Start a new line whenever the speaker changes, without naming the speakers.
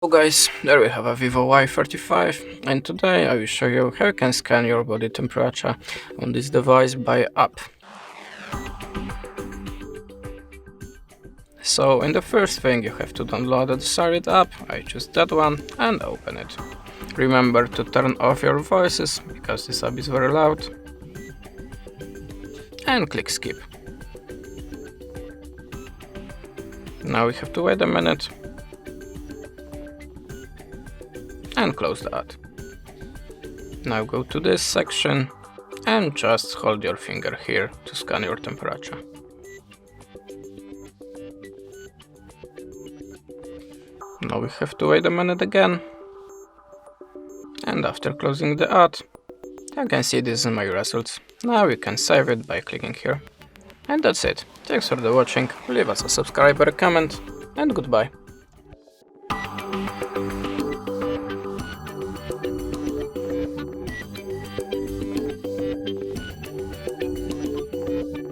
So guys, there we have a VIVO Y35, and today I will show you how you can scan your body temperature on this device by app. So in the first thing you have to download the desired app. I choose that one and open it. Remember to turn off your voices because this app is very loud, and click skip. Now we have to wait a minute and close the ad. Now go to this section and just hold your finger here to scan your temperature. Now we have to wait a minute again, and after closing the ad, you can see this is my results. Now you can save it by clicking here. And that's it. Thanks for the watching, leave us a subscribe or a comment, and goodbye.